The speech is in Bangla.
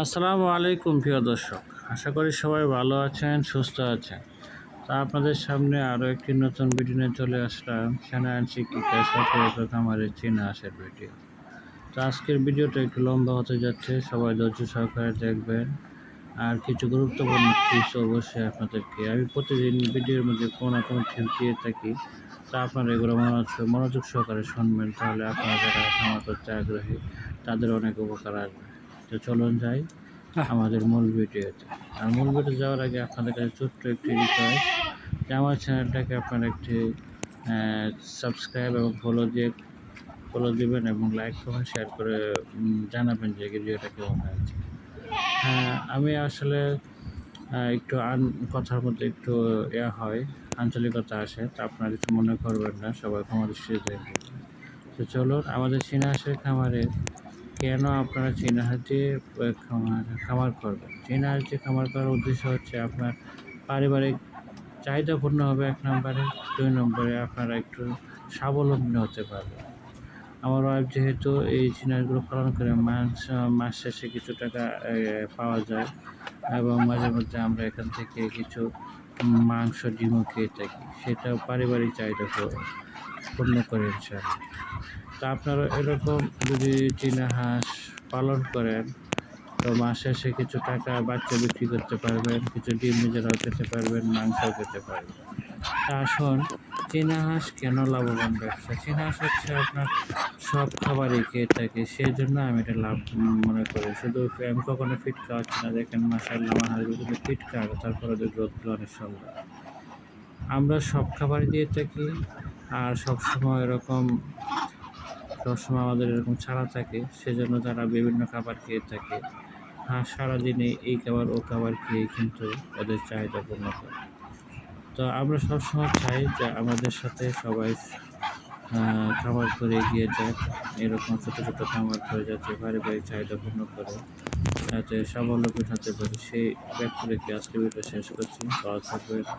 আসসালামু আলাইকুম প্রিয় দর্শক, আশা করি সবাই ভালো আছেন, সুস্থ আছেন। তা আপনাদের সামনে আরও একটি নতুন ভিডিও নিয়ে চলে আসলাম। সেনায়ন শিক্ষিকা সফলতা খামারের চীনা হাঁসের ভিডিও। তো আজকের ভিডিওটা একটু লম্বা হতে যাচ্ছে, সবাই ধৈর্য সহকারে দেখবেন। আর কিছু গুরুত্বপূর্ণ টিপস অবশ্যই আপনাদেরকে আমি প্রতিদিন ভিডিওর মধ্যে কোনো না কোনো টিপস দিয়ে থাকি। তা আপনারা এগুলো মনোযোগ সহকারে শুনবেন, তাহলে আপনারা যারা খামার করতে আগ্রহী তাদের অনেক উপকার আসবে। তো চলুন যাই আমাদের মূল ভিডিওতে। আর মূল ভিডিও যাওয়ার আগে আপনাদের কাছে ছোট্ট একটি রিকোয়েস্ট যে আমার চ্যানেলটাকে আপনারা একটি সাবস্ক্রাইব এবং ফলো দিবেন এবং লাইক কমেন্ট শেয়ার করে জানাবেন যে ভিডিওটা কেমন হয়েছে। হ্যাঁ, আমি আসলে একটু কথার মধ্যে একটু হয়, আঞ্চলিকতা আসে, তা আপনারা কিছু মনে করবেন না, সবাই ক্ষমা দৃষ্টিতে দেখবেন। তো চলুন আমাদের চীনা হাঁসের খামারে কেন আপনারা চীনা হাঁস দিয়ে খামার করবেন। চীনা হাঁস দিয়ে খামার করার উদ্দেশ্য হচ্ছে আপনার পারিবারিক চাহিদা পূর্ণ হবে ১ নম্বরে, ২ নম্বরে আপনারা একটু স্বাবলম্বী হতে পারবেন। আমার ওয়াইফ যেহেতু এই চীনা হাঁসগুলো পালন করে মাস শেষে কিছু টাকা পাওয়া যায় এবং মাঝে মধ্যে আমরা এখান থেকে কিছু মাংস ডিমও খেয়ে থাকি, সেটাও পারিবারিক চাহিদা পূর্ণ করে ইনশাআল্লাহ। তা আপনারা এরকম যদি চীনা হাঁস পালন করেন তো মাস শেষে কিছু টাকা বাচ্চা বিক্রি করতে পারবেন, কিছু ডিম নিজেরাও খেতে পারবেন, মাংসও খেতে পারবেন। তা আসুন, চীনা হাঁস কেন লাভবান ব্যবসা? চীনা হাঁস হচ্ছে আপনার সব খাবারই খেয়ে থাকে, সেই জন্য আমি এটা লাভ মনে করি। শুধু আমি কখনো ফিট খাওয়াচ্ছি না, দেখেন মাশাআল্লাহ আমার হাঁসগুলো কিন্তু ফিট খাওয়া, তারপরে গ্রোথগুলো অনেক সুন্দর। আমরা সব খাবার দিয়ে থাকি আর সবসময় আমাদের এরকম ছাড়া থাকে, সেজন্য তারা বিভিন্ন খাবার খেয়ে থাকে। হাঁস সারাদিনে এই খাবার ও খাবার খেয়ে কিন্তু ওদের চাহিদা পূর্ণ করে। তো আমরা সবসময় চাই যে আমাদের সাথে সবাই খাবার করে এগিয়ে যায়, এরকম ছোটো ছোটো খাবার করে যাতে পারিবারিক চাহিদা পূর্ণ করে, যাতে স্বাবলম্বী হতে পারে, সেই ব্যক্তি রেখে আজকে ভিডিও শেষ করছি। ভালো থাকবেন।